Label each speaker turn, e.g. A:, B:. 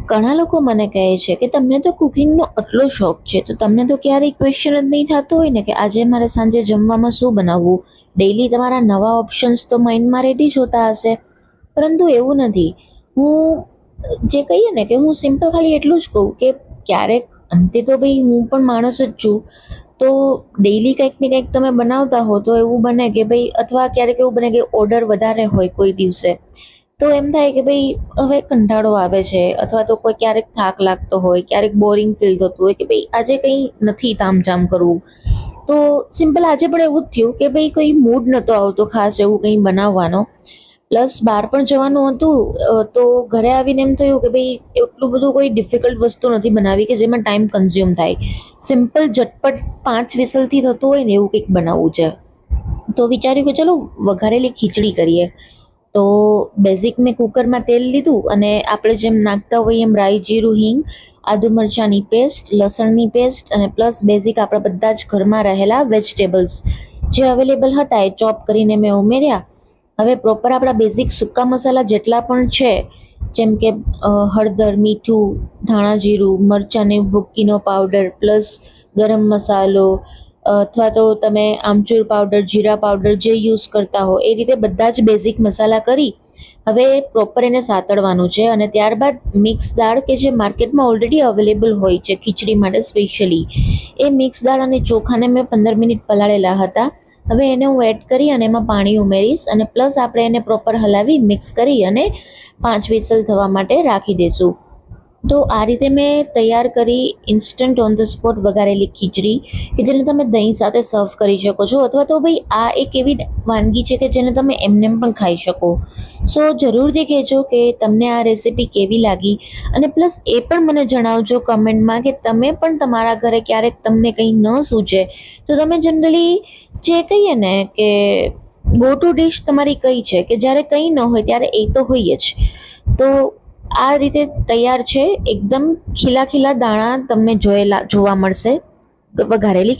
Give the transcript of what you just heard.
A: ઘણા લોકો મને કહે છે કે તમને તો કુકિંગનો આટલો શોખ છે, તો તમને તો ક્યારેય ક્વેશ્ચન જ નહીં થતો હોય ને કે આજે મારે સાંજે જમવામાં શું બનાવવું. ડેઈલી તમારા નવા ઓપ્શન્સ તો માઇન્ડમાં રેડી જ હોતા હશે, પરંતુ એવું નથી. હું જે કહીએ ને કે હું સિમ્પલ ખાલી એટલું જ કહું કે ક્યારેક અંતે તો ભાઈ હું પણ માણસ જ છું, તો ડેઈલી કંઈક ને કંઈક તમે બનાવતા હો તો એવું બને કે ભાઈ, અથવા ક્યારેક એવું બને કે ઓર્ડર વધારે હોય કોઈ દિવસે, તો એમ થાય કે ભાઈ હવે કંટાળો આવે છે, અથવા તો કોઈ ક્યારેક થાક લાગતો હોય, ક્યારેક બોરિંગ ફીલ થતું હોય કે ભાઈ આજે કંઈ નથી તામઝામ કરવું. તો સિમ્પલ આજે પણ એવું જ થયું કે ભાઈ કોઈ મૂડ નહોતો આવતો ખાસ એવું કંઈ બનાવવાનો, પ્લસ બહાર પણ જવાનું હતું, તો ઘરે આવીને એમ થયું કે ભાઈ એટલું બધું કોઈ ડિફિકલ્ટ વસ્તુ નથી બનાવી કે જેમાં ટાઈમ કન્ઝ્યુમ થાય. સિમ્પલ ઝટપટ 5 વિસલથી થતું હોય ને એવું કંઈક બનાવવું છે. તો વિચાર્યું કે ચલો વઘારેલી ખીચડી કરીએ. તો બેઝિક મેં કુકરમાં તેલ લીધું અને આપણે જેમ નાખતા હોઈએ એમ રાઈ, જીરું, હિંગ, આદુ મરચાંની પેસ્ટ, લસણની પેસ્ટ અને પ્લસ બેઝિક આપણા બધા જ ઘરમાં રહેલા વેજીટેબલ્સ જે અવેલેબલ હતા એ ચોપ કરીને મેં ઉમેર્યા. હવે પ્રોપર આપણા બેઝિક સૂકા મસાલા જેટલા પણ છે, જેમ કે હળદર, મીઠું, ધાણા જીરું, મરચાંની ભૂક્કીનો પાવડર, પ્લસ ગરમ મસાલો, અથવા તો તમે આમચૂર પાવડર, જીરા પાવડર જે યુઝ કરતા હો એ રીતે બધા જ બેઝિક મસાલા કરી હવે પ્રોપર એને સાતળવાનું છે. અને ત્યારબાદ મિક્સ દાળ કે જે માર્કેટમાં ઓલરેડી અવેલેબલ હોય છે ખીચડી માટે સ્પેશિયલી, એ મિક્સ દાળ અને ચોખાને મેં 15 મિનિટ પલાળેલા હતા. હવે એને હું એડ કરી અને એમાં પાણી ઉમેરીશ અને પ્લસ આપણે એને પ્રોપર હલાવી મિક્સ કરી અને 5 વિસલ થવા માટે રાખી દઈશું. તો આ રીતે મેં તૈયાર કરી ઇન્સ્ટન્ટ ઓન ધ સ્પોટ વઘારેલી ખીચડી, કે જેને તમે દહીં સાથે સર્વ કરી શકો છો, અથવા તો ભાઈ આ એક એવી વાનગી છે કે જેને તમે એમનેમ પણ ખાઈ શકો. સો જરૂરથી કહેજો કે તમને આ રેસિપી કેવી લાગી, અને પ્લસ એ પણ મને જણાવજો કમેન્ટમાં કે તમે પણ તમારા ઘરે ક્યારેક તમને કંઈ ન સૂચે તો તમે જનરલી જે કહીએ ને કે ગો ટુ ડિશ તમારી કઈ છે કે જ્યારે કંઈ ન હોય ત્યારે એ તો હોય જ. તો આ રીતે તૈયાર છે, એકદમ ખીલા ખીલા દાણા તમને જોવા મળશે વઘારેલી ખીચડી.